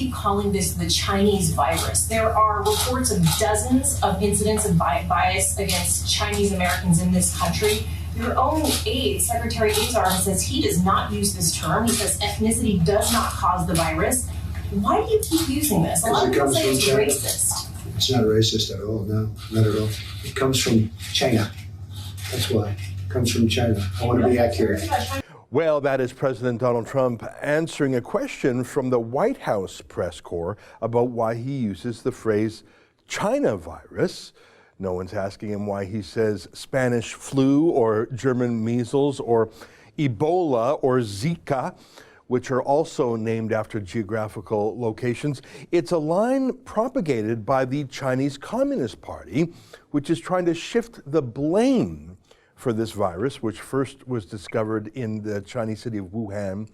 keep calling this the Chinese virus? There are reports of dozens of incidents of bias against Chinese Americans in this country. Your own aide, Secretary Azar, says he does not use this term. He says ethnicity does not cause the virus. Why do you keep using this? A lot of people say it's racist. It's not racist at all, no, not at all. It comes from China. That's why. It comes from China. I want to be accurate. Well, that is President Donald Trump answering a question from the White House press corps about why he uses the phrase China virus. No one's asking him why he says Spanish flu or German measles or Ebola or Zika, which are also named after geographical locations. It's a line propagated by the Chinese Communist Party, which is trying to shift the blame for this virus, which first was discovered in the Chinese city of Wuhan,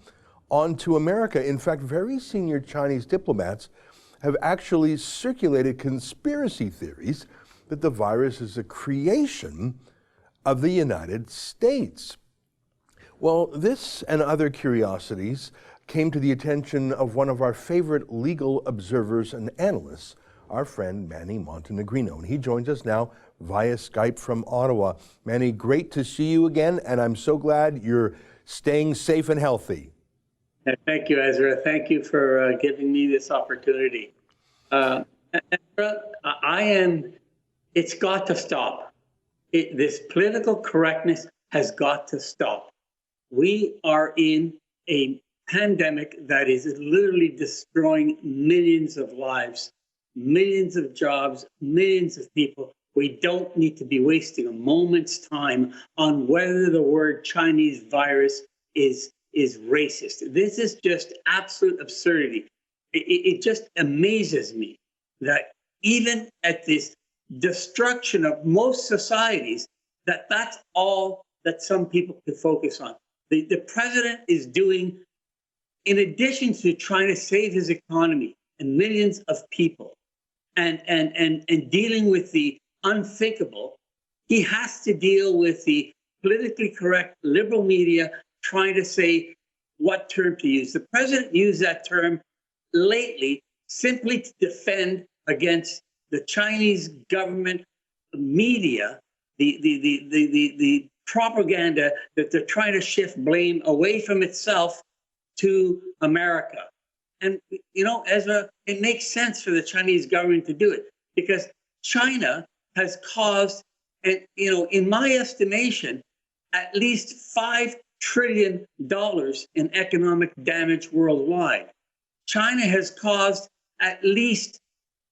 onto America. In fact, very senior Chinese diplomats have actually circulated conspiracy theories that the virus is a creation of the United States. Well, this and other curiosities came to the attention of one of our favorite legal observers and analysts, our friend Manny Montenegrino. And he joins us now via Skype from Ottawa. Manny, great to see you again, and I'm so glad you're staying safe and healthy. Thank you, Ezra. Thank you for giving me this opportunity. Ezra, it's got to stop. This political correctness has got to stop. We are in a pandemic that is literally destroying millions of lives, millions of jobs, millions of people. We don't need to be wasting a moment's time on whether the word Chinese virus is racist. This is just absolute absurdity. It just amazes me that even at this destruction of most societies, that's all that some people can focus on. The president is doing, in addition to trying to save his economy and millions of people and dealing with the unthinkable, he has to deal with the politically correct liberal media trying to say what term to use. The president used that term lately simply to defend against the Chinese government media, the propaganda that they're trying to shift blame away from itself to America. And, you know, Ezra, it makes sense for the Chinese government to do it because China has caused, and you know, in my estimation, at least $5 trillion in economic damage worldwide. China has caused at least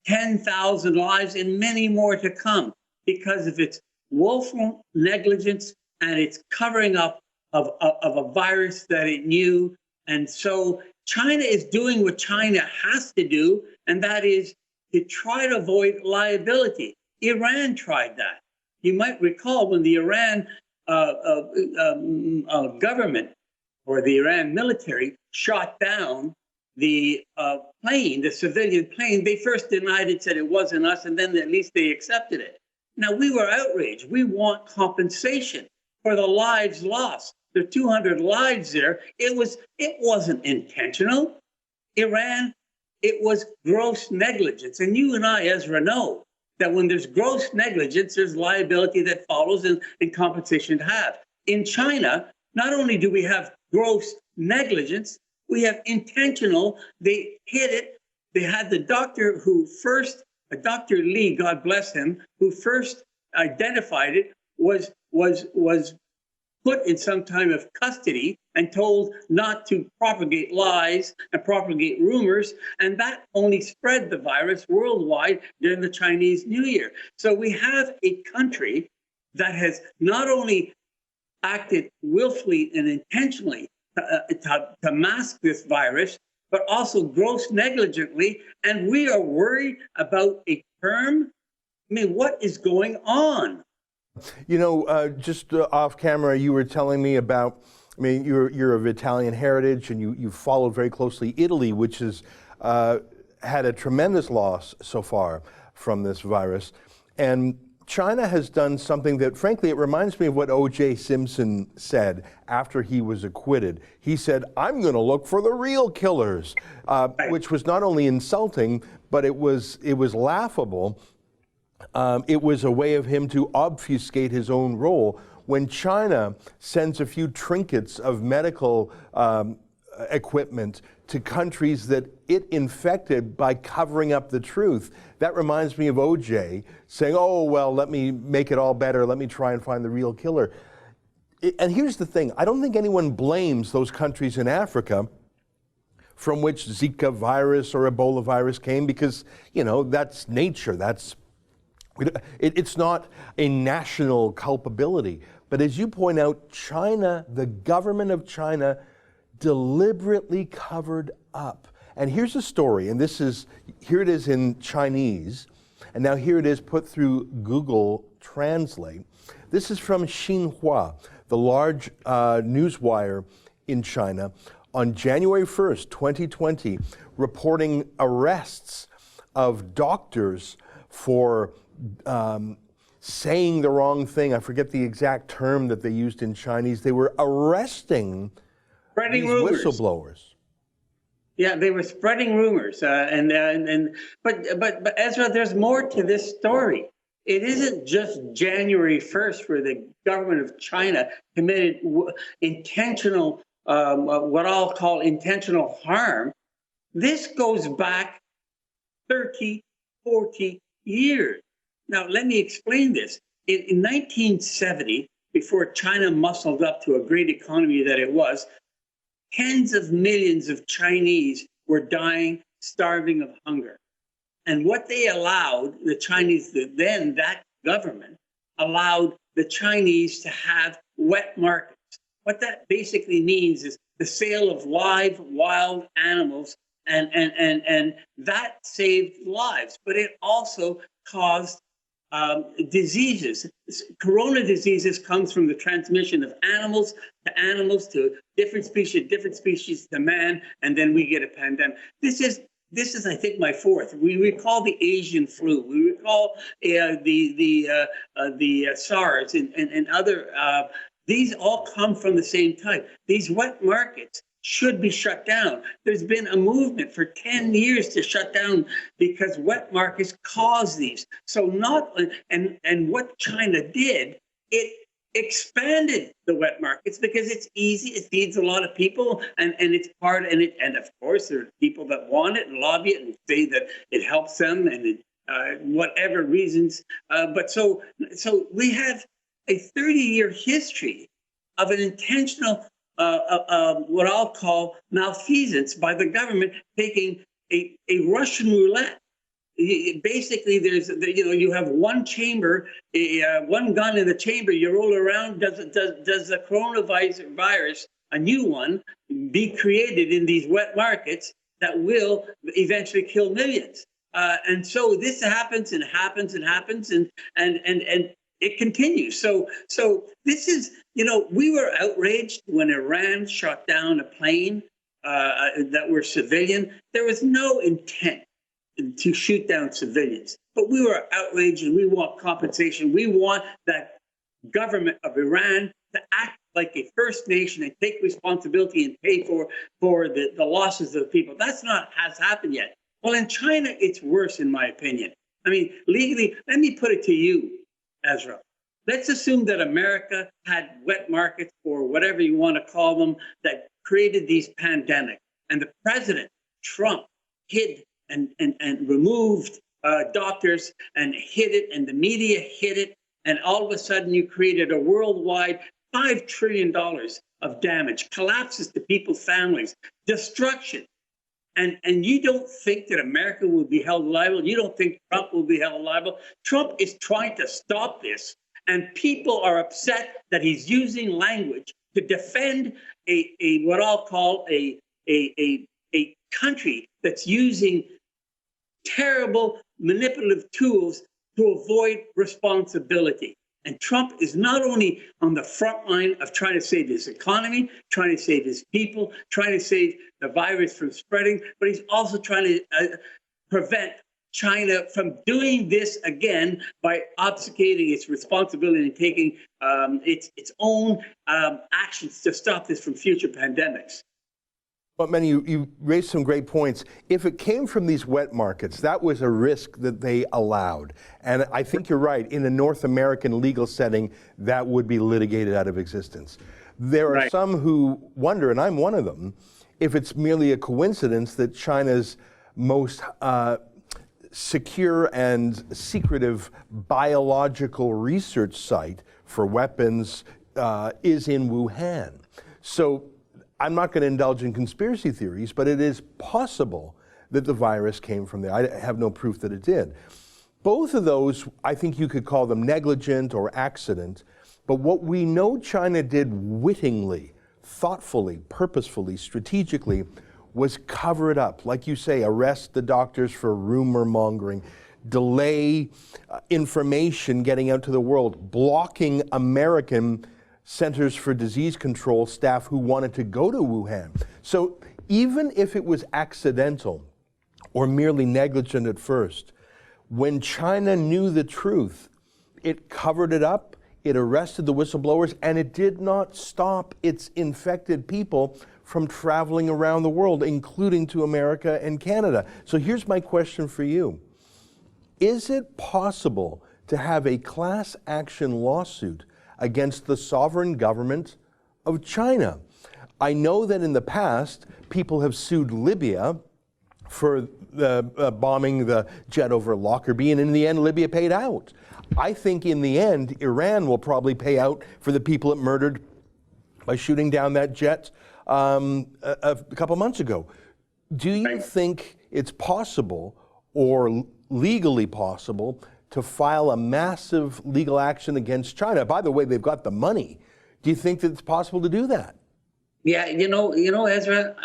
10,000 lives and many more to come because of its woeful negligence and its covering up of a virus that it knew. And so China is doing what China has to do, and that is to try to avoid liability. Iran tried that. You might recall when the Iran government or the Iran military shot down the plane, the civilian plane, they first denied it, said it wasn't us, and then at least they accepted it. Now, we were outraged. We want compensation for the lives lost. There are 200 lives there. It wasn't intentional. Iran, it was gross negligence. And you and I, Ezra, know that when there's gross negligence, there's liability that follows and compensation to have. In China, not only do we have gross negligence, we have intentional, they hit it. They had the doctor who first, Dr. Lee, God bless him, who first identified it, was put in some time of custody and told not to propagate lies and propagate rumors. And that only spread the virus worldwide during the Chinese New Year. So we have a country that has not only acted willfully and intentionally to mask this virus, but also gross negligently. And we are worried about a term. I mean, what is going on? You know, just off camera, you were telling me about, I mean, you're of Italian heritage and you followed very closely Italy, which has had a tremendous loss so far from this virus. And China has done something that, frankly, it reminds me of what O.J. Simpson said after he was acquitted. He said, "I'm going to look for the real killers," which was not only insulting, but it was laughable. It was a way of him to obfuscate his own role. When China sends a few trinkets of medical equipment to countries that it infected by covering up the truth, that reminds me of OJ saying, "Oh, well, let me make it all better. Let me try and find the real killer." And here's the thing. I don't think anyone blames those countries in Africa from which Zika virus or Ebola virus came, because, you know, that's nature. It's not a national culpability. But as you point out, China, the government of China, deliberately covered up. And here's a story, and here it is in Chinese, and now here it is put through Google Translate. This is from Xinhua, the large newswire in China, on January 1st, 2020, reporting arrests of doctors for saying the wrong thing. I forget the exact term that they used in Chinese. They were arresting spreading these rumors. Whistleblowers. Yeah, they were spreading rumors, but Ezra, there's more to this story. It isn't just January 1st where the government of China committed intentional, what I'll call intentional harm. This goes back 30, 40 years. Now, let me explain this. In 1970, before China muscled up to a great economy that it was, tens of millions of Chinese were dying, starving of hunger. And what they allowed, the Chinese, then that government, allowed the Chinese to have wet markets. What that basically means is the sale of live, wild animals, and that saved lives. But it also caused diseases. Corona diseases comes from the transmission of animals to different species to man, and then we get a pandemic. This is, I think, my fourth. We recall the Asian flu. We recall the SARS and other. These all come from the same type. These wet markets should be shut down. There's been a movement for 10 years to shut down because wet markets cause these. So and what China did, it expanded the wet markets because it's easy, it feeds a lot of people, and it's part, and of course there are people that want it and lobby it and say that it helps them and whatever reasons. But so we have a 30-year history of an intentional what I'll call malfeasance by the government, taking a Russian roulette. Basically, you have one chamber, one gun in the chamber. You roll around. Does the coronavirus, a new one, be created in these wet markets that will eventually kill millions? And so this happens and happens and happens, and it continues. So this is, we were outraged when Iran shot down a plane that were civilian. There was no intent to shoot down civilians, but we were outraged and we want compensation. We want that government of Iran to act like a First Nation and take responsibility and pay for the losses of the people. That's not has happened yet. Well, in China, it's worse, in my opinion. I mean, legally, let me put it to you, Ezra. Let's assume that America had wet markets, or whatever you want to call them, that created these pandemics. And the president, Trump, hid and removed doctors and hid it, and the media hid it. And all of a sudden, you created a worldwide $5 trillion of damage, collapses to people's families, destruction. And you don't think that America will be held liable? You don't think Trump will be held liable? Trump is trying to stop this. And people are upset that he's using language to defend a what I'll call a country that's using terrible manipulative tools to avoid responsibility. And Trump is not only on the front line of trying to save his economy, trying to save his people, trying to save the virus from spreading, but he's also trying to prevent China from doing this again by obfuscating its responsibility and taking its own actions to stop this from future pandemics. But Manny, you raised some great points. If it came from these wet markets, that was a risk that they allowed. And I think you're right. In a North American legal setting, that would be litigated out of existence. There are some who wonder, and I'm one of them, if it's merely a coincidence that China's most secure and secretive biological research site for weapons is in Wuhan. So I'm not going to indulge in conspiracy theories, but it is possible that the virus came from there. I have no proof that it did. Both of those, I think you could call them negligent or accident, but what we know China did wittingly, thoughtfully, purposefully, strategically, was cover it up. Like you say, arrest the doctors for rumor mongering, delay information getting out to the world, blocking American Centers for Disease Control staff who wanted to go to Wuhan. So even if it was accidental or merely negligent at first, when China knew the truth, it covered it up, it arrested the whistleblowers, and it did not stop its infected people from traveling around the world, including to America and Canada. So here's my question for you. Is it possible to have a class action lawsuit against the sovereign government of China? I know that in the past, people have sued Libya for bombing the jet over Lockerbie, and in the end, Libya paid out. I think in the end, Iran will probably pay out for the people it murdered by shooting down that jet a couple months ago. Do you think it's possible or legally possible to file a massive legal action against China? By the way, they've got the money. Do you think that it's possible to do that? Yeah, Ezra,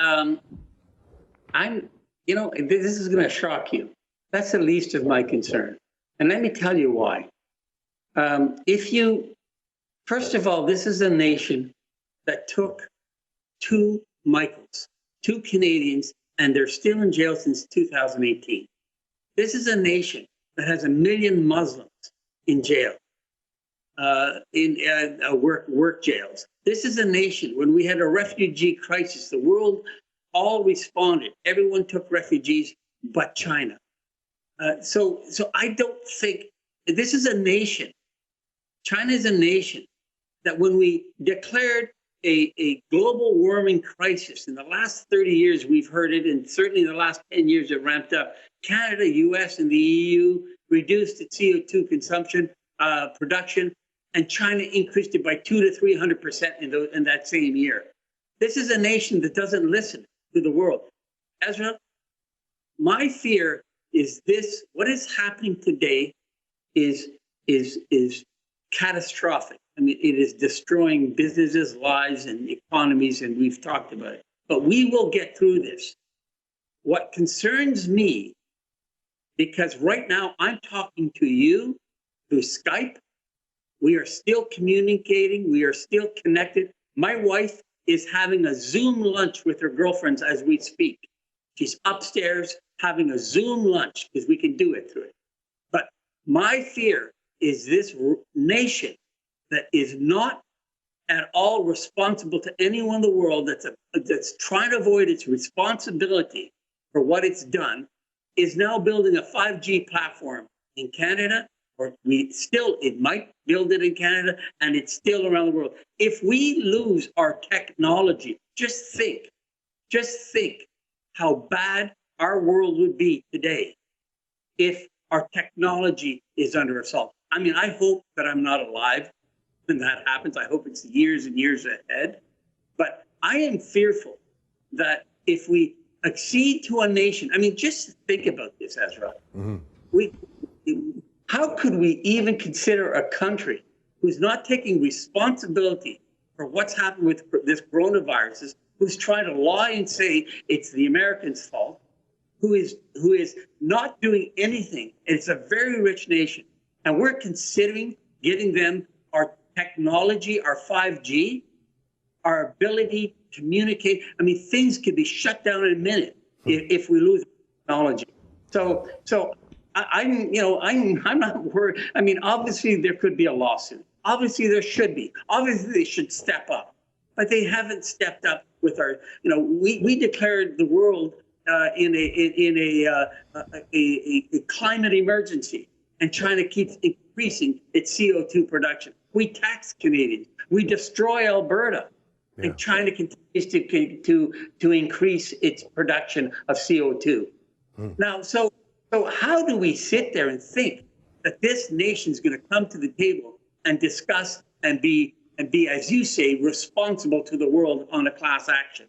this is going to shock you. That's the least of my concern. And let me tell you why. First of all, this is a nation that took two Michaels, two Canadians, and they're still in jail since 2018. This is a nation that has 1 million Muslims in jail, in work jails. This is a nation, when we had a refugee crisis, the world all responded. Everyone took refugees but China. So I don't think, this is a nation, China is a nation that when we declared a global warming crisis, in the last 30 years we've heard it, and certainly in the last 10 years it ramped up. Canada, US, and the EU reduced its CO2 consumption, production, and China increased it by 200 to 300% in that same year. This is a nation that doesn't listen to the world. Ezra, my fear is this: what is happening today is catastrophic. I mean, it is destroying businesses, lives, and economies, and we've talked about it. But we will get through this. What concerns me, because right now I'm talking to you through Skype, we are still communicating, we are still connected. My wife is having a Zoom lunch with her girlfriends as we speak. She's upstairs having a Zoom lunch because we can do it through it. But my fear is this nation that is not at all responsible to anyone in the world, that's trying to avoid its responsibility for what it's done, is now building a 5G platform in Canada, or it might build it in Canada, and it's still around the world. If we lose our technology, just think how bad our world would be today if our technology is under assault. I mean, I hope that I'm not alive when that happens. I hope it's years and years ahead. But I am fearful that if we accede to a nation, I mean, just think about this, Ezra. Mm-hmm. How could we even consider a country who's not taking responsibility for what's happened with this coronavirus, who's trying to lie and say it's the Americans' fault, who is not doing anything? It's a very rich nation, and we're considering giving them our technology, our 5G, our ability to communicate. I mean, things could be shut down in a minute if we lose technology. So I'm not worried. I mean, obviously there could be a lawsuit. Obviously there should be. Obviously they should step up, but they haven't stepped up with our. We declared the world in a climate emergency, and China keeps increasing its CO2 production. We tax Canadians. We destroy Alberta. Yeah. And China continues to increase its production of CO2. Now, so how do we sit there and think that this nation's going to come to the table and discuss and be, as you say, responsible to the world on a class action?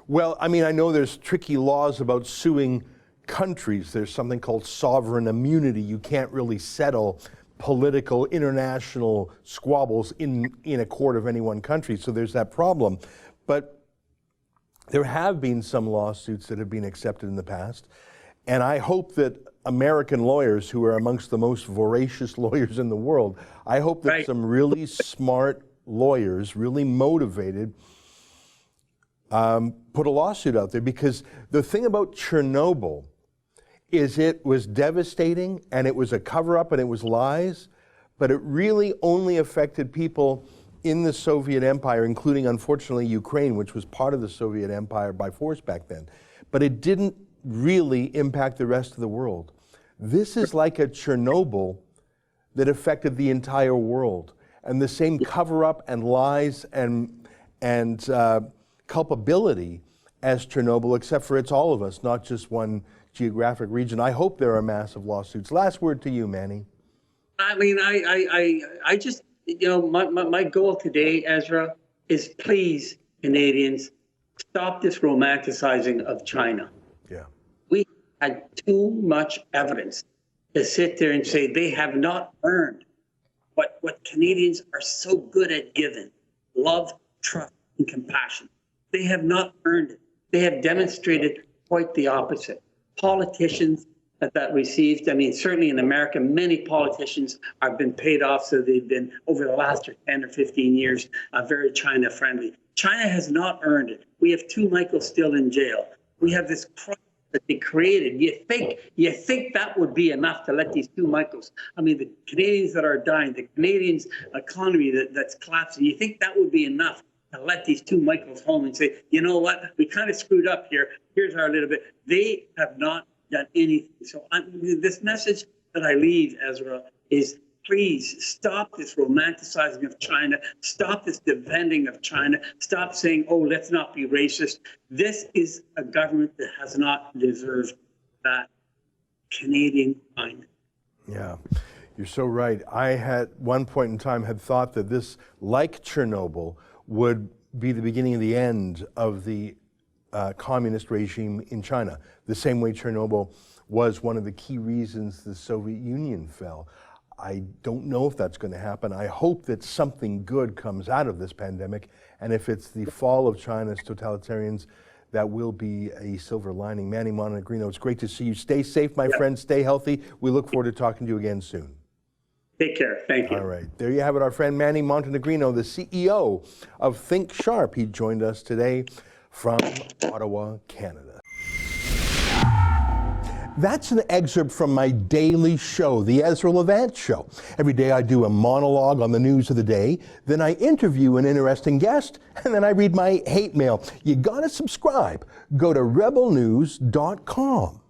Well, I mean, I know there's tricky laws about suing countries. There's something called sovereign immunity. You can't really settle political international squabbles in a court of any one country. So there's that problem. But there have been some lawsuits that have been accepted in the past. And I hope that American lawyers, who are amongst the most voracious lawyers in the world, I hope that some really smart lawyers, really motivated, put a lawsuit out there. Because the thing about Chernobyl is it was devastating, and it was a cover-up, and it was lies, but it really only affected people in the Soviet Empire, including, unfortunately, Ukraine, which was part of the Soviet Empire by force back then. But it didn't really impact the rest of the world. This is like a Chernobyl that affected the entire world. And the same cover-up and lies and culpability as Chernobyl, except for it's all of us, not just one geographic region. I hope there are massive lawsuits. Last word to you, Manny. I mean, I just, my goal today, Ezra, is please, Canadians, stop this romanticizing of China. Yeah. We had too much evidence to sit there and say they have not earned what Canadians are so good at giving: love, trust, and compassion. They have not earned it. They have demonstrated quite the opposite. Politicians that received, I mean, certainly in America, many politicians have been paid off, so they've been, over the last 10 or 15 years, very China friendly. China has not earned it. We have 2 Michaels still in jail. We have this crisis that they created. You think that would be enough to let these 2 Michaels, I mean, the Canadians that are dying, the Canadians' economy that's collapsing, you think that would be enough to let these 2 Michaels home and say, you know what, we kind of screwed up here. Here's our little bit. They have not done anything. So this message that I leave, Ezra, is please stop this romanticizing of China. Stop this defending of China. Stop saying, oh, let's not be racist. This is a government that has not deserved that Canadian kindness. Yeah. You're so right. I at one point in time had thought that this, like Chernobyl, would be the beginning of the end of the communist regime in China, the same way Chernobyl was one of the key reasons the Soviet Union fell. I don't know if that's going to happen. I hope that something good comes out of this pandemic, and if it's the fall of China's totalitarians, that will be a silver lining. Manny Montenegrino, it's great to see you. Stay safe, my friend. Stay healthy. We look forward to talking to you again soon. Take care. Thank you. All right. There you have it, our friend Manny Montenegrino, the CEO of Think Sharp. He joined us today from Ottawa, Canada. That's an excerpt from my daily show, The Ezra Levant Show. Every day I do a monologue on the news of the day, then I interview an interesting guest, and then I read my hate mail. You gotta subscribe. Go to rebelnews.com.